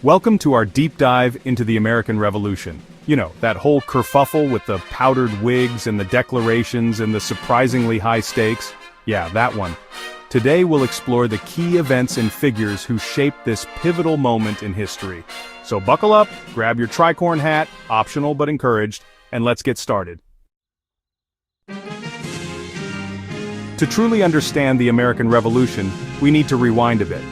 Welcome to our deep dive into the American Revolution. You know, that whole kerfuffle with the powdered wigs and the declarations and the surprisingly high stakes. Yeah, that one. Today we'll explore the key events and figures who shaped this pivotal moment in history. So buckle up, grab your tricorn hat, optional but encouraged, and let's get started. To truly understand the American Revolution, we need to rewind a bit.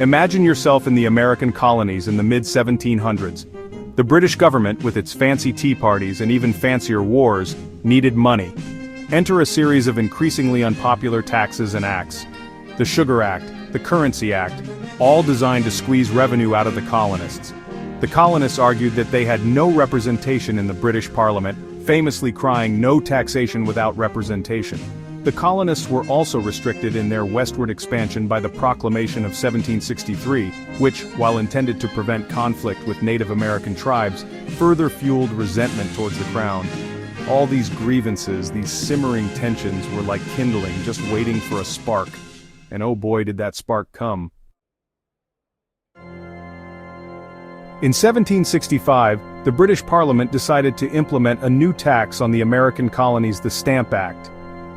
Imagine yourself in the American colonies in the mid-1700s. The British government, with its fancy tea parties and even fancier wars, needed money. Enter a series of increasingly unpopular taxes and acts. The Sugar Act, the Currency Act, all designed to squeeze revenue out of the colonists. The colonists argued that they had no representation in the British Parliament, famously crying "no taxation without representation." The colonists were also restricted in their westward expansion by the Proclamation of 1763, which, while intended to prevent conflict with Native American tribes, further fueled resentment towards the Crown. All these grievances, these simmering tensions were like kindling, just waiting for a spark. And oh boy did that spark come. In 1765, the British Parliament decided to implement a new tax on the American colonies, the Stamp Act.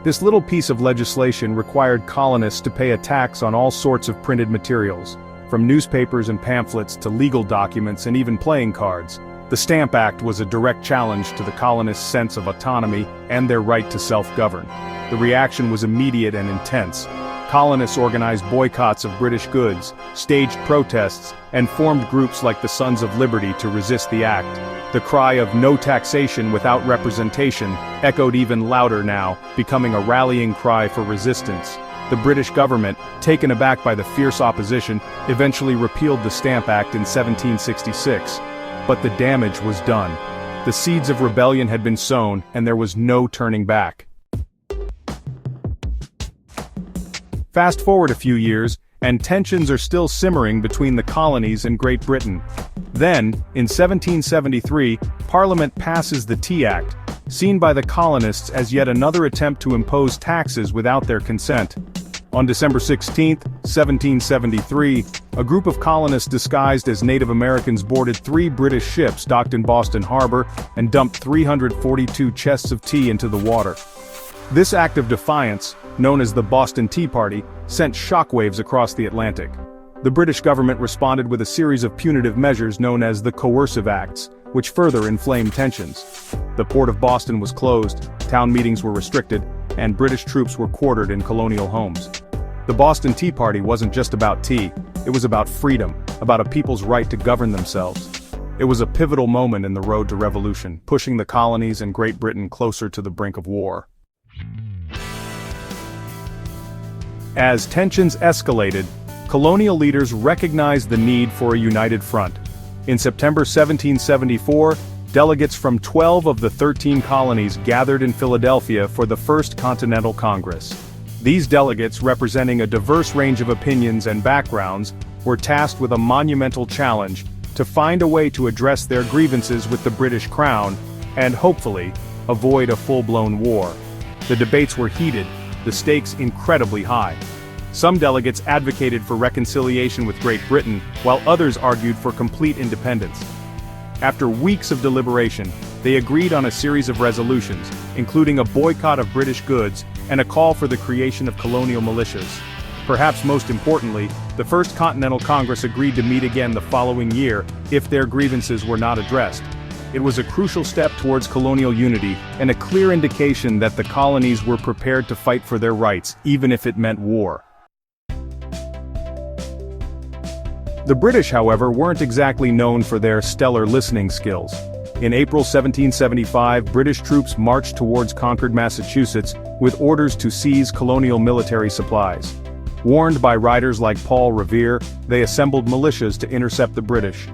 This little piece of legislation required colonists to pay a tax on all sorts of printed materials, from newspapers and pamphlets to legal documents and even playing cards. The Stamp Act was a direct challenge to the colonists' sense of autonomy and their right to self-govern. The reaction was immediate and intense. Colonists organized boycotts of British goods, staged protests, and formed groups like the Sons of Liberty to resist the act. The cry of "no taxation without representation" echoed even louder now, becoming a rallying cry for resistance. The British government, taken aback by the fierce opposition, eventually repealed the Stamp Act in 1766. But the damage was done. The seeds of rebellion had been sown, and there was no turning back. Fast forward a few years, and tensions are still simmering between the colonies and Great Britain. Then, in 1773, Parliament passes the Tea Act, seen by the colonists as yet another attempt to impose taxes without their consent. On December 16, 1773, a group of colonists disguised as Native Americans boarded 3 British ships docked in Boston Harbor and dumped 342 chests of tea into the water. This act of defiance, known as the Boston Tea Party, sent shockwaves across the Atlantic. The British government responded with a series of punitive measures known as the Coercive Acts, which further inflamed tensions. The port of Boston was closed, town meetings were restricted, and British troops were quartered in colonial homes. The Boston Tea Party wasn't just about tea, it was about freedom, about a people's right to govern themselves. It was a pivotal moment in the road to revolution, pushing the colonies and Great Britain closer to the brink of war. As tensions escalated, colonial leaders recognized the need for a united front. In September 1774, delegates from 12 of the 13 colonies gathered in Philadelphia for the First Continental Congress. These delegates, representing a diverse range of opinions and backgrounds, were tasked with a monumental challenge to find a way to address their grievances with the British Crown and, hopefully, avoid a full-blown war. The debates were heated, the stakes incredibly high. Some delegates advocated for reconciliation with Great Britain, while others argued for complete independence. After weeks of deliberation, they agreed on a series of resolutions, including a boycott of British goods and a call for the creation of colonial militias. Perhaps most importantly, the First Continental Congress agreed to meet again the following year if their grievances were not addressed. It was a crucial step towards colonial unity and a clear indication that the colonies were prepared to fight for their rights, even if it meant war. The British, however, weren't exactly known for their stellar listening skills. In April 1775, British troops marched towards Concord, Massachusetts, with orders to seize colonial military supplies. Warned by writers like Paul Revere, they assembled militias to intercept the British.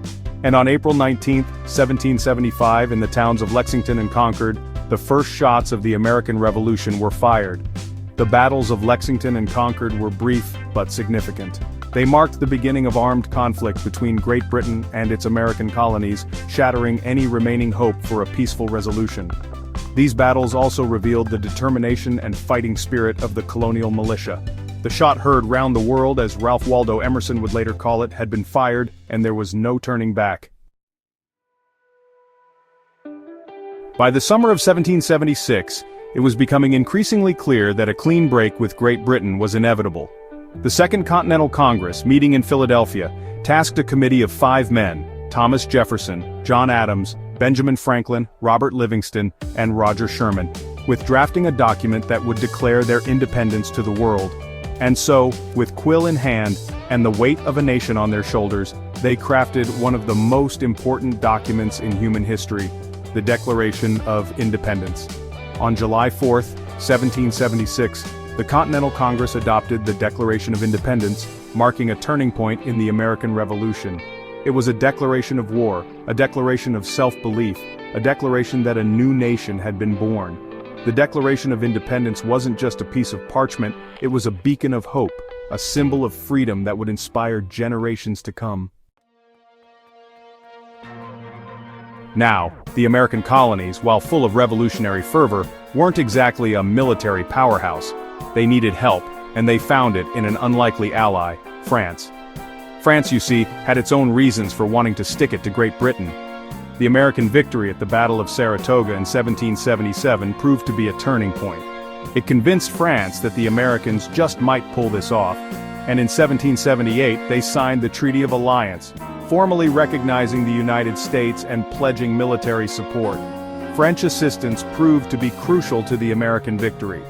And on April 19, 1775, in the towns of Lexington and Concord, the first shots of the American Revolution were fired. The battles of Lexington and Concord were brief but significant. They marked the beginning of armed conflict between Great Britain and its American colonies, shattering any remaining hope for a peaceful resolution. These battles also revealed the determination and fighting spirit of the colonial militia. The shot heard round the world, as Ralph Waldo Emerson would later call it, had been fired, and there was no turning back. By the summer of 1776, it was becoming increasingly clear that a clean break with Great Britain was inevitable. The Second Continental Congress, meeting in Philadelphia, tasked a committee of 5 men, Thomas Jefferson, John Adams, Benjamin Franklin, Robert Livingston, and Roger Sherman, with drafting a document that would declare their independence to the world. And so, with quill in hand, and the weight of a nation on their shoulders, they crafted one of the most important documents in human history, the Declaration of Independence. On July 4, 1776, the Continental Congress adopted the Declaration of Independence, marking a turning point in the American Revolution. It was a declaration of war, a declaration of self-belief, a declaration that a new nation had been born. The Declaration of Independence wasn't just a piece of parchment, it was a beacon of hope, a symbol of freedom that would inspire generations to come. Now, the American colonies, while full of revolutionary fervor, weren't exactly a military powerhouse. They needed help, and they found it in an unlikely ally, France. France, you see, had its own reasons for wanting to stick it to Great Britain. The American victory at the Battle of Saratoga in 1777 proved to be a turning point. It convinced France that the Americans just might pull this off, and in 1778 they signed the Treaty of Alliance, formally recognizing the United States and pledging military support. French assistance proved to be crucial to the American victory.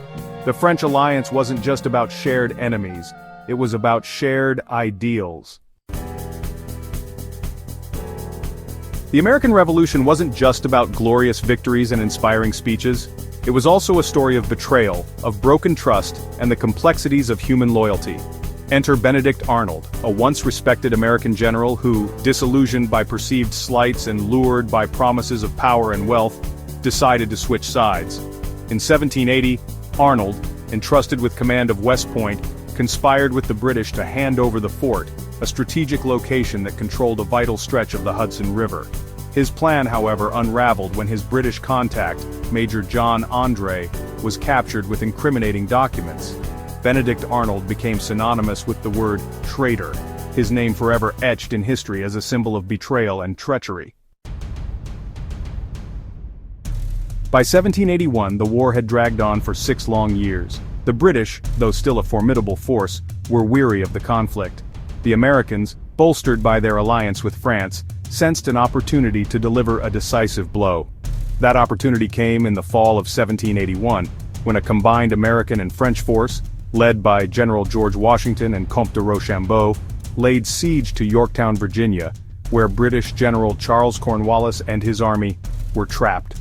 The French alliance wasn't just about shared enemies, it was about shared ideals. The American Revolution wasn't just about glorious victories and inspiring speeches. It was also a story of betrayal, of broken trust, and the complexities of human loyalty. Enter Benedict Arnold, a once-respected American general who, disillusioned by perceived slights and lured by promises of power and wealth, decided to switch sides. In 1780, Arnold, entrusted with command of West Point, conspired with the British to hand over the fort, a strategic location that controlled a vital stretch of the Hudson River. His plan, however, unraveled when his British contact, Major John Andre, was captured with incriminating documents. Benedict Arnold became synonymous with the word traitor, his name forever etched in history as a symbol of betrayal and treachery. By 1781, the war had dragged on for 6 long years. The British, though still a formidable force, were weary of the conflict. The Americans, bolstered by their alliance with France, sensed an opportunity to deliver a decisive blow. That opportunity came in the fall of 1781, when a combined American and French force, led by General George Washington and Comte de Rochambeau, laid siege to Yorktown, Virginia, where British General Charles Cornwallis and his army were trapped.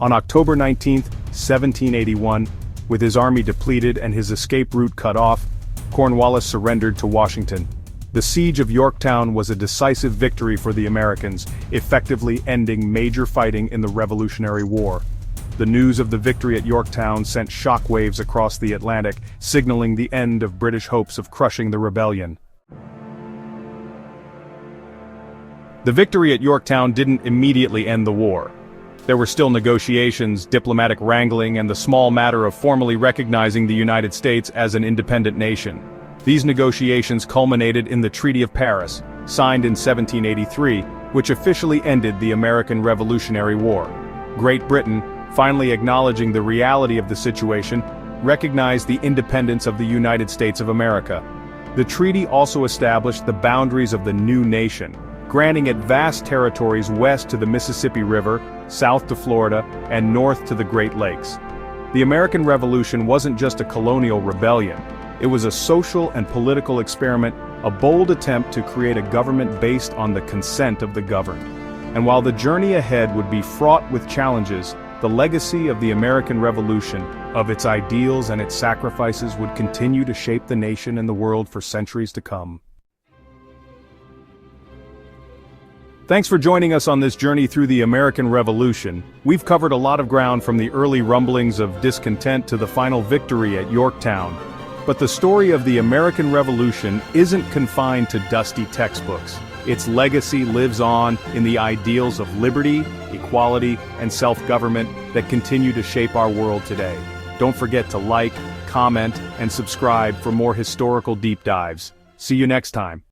On October 19, 1781, with his army depleted and his escape route cut off, Cornwallis surrendered to Washington. The siege of Yorktown was a decisive victory for the Americans, effectively ending major fighting in the Revolutionary War. The news of the victory at Yorktown sent shockwaves across the Atlantic, signaling the end of British hopes of crushing the rebellion. The victory at Yorktown didn't immediately end the war. There were still negotiations, diplomatic wrangling, and the small matter of formally recognizing the United States as an independent nation. These negotiations culminated in the Treaty of Paris, signed in 1783, which officially ended the American Revolutionary War. Great Britain, finally acknowledging the reality of the situation, recognized the independence of the United States of America. The treaty also established the boundaries of the new nation, granting it vast territories west to the Mississippi River, south to Florida, and north to the Great Lakes. The American Revolution wasn't just a colonial rebellion. It was a social and political experiment, a bold attempt to create a government based on the consent of the governed. And while the journey ahead would be fraught with challenges, the legacy of the American Revolution, of its ideals and its sacrifices, would continue to shape the nation and the world for centuries to come. Thanks for joining us on this journey through the American Revolution. We've covered a lot of ground, from the early rumblings of discontent to the final victory at Yorktown. But the story of the American Revolution isn't confined to dusty textbooks. Its legacy lives on in the ideals of liberty, equality, and self-government that continue to shape our world today. Don't forget to like, comment, and subscribe for more historical deep dives. See you next time.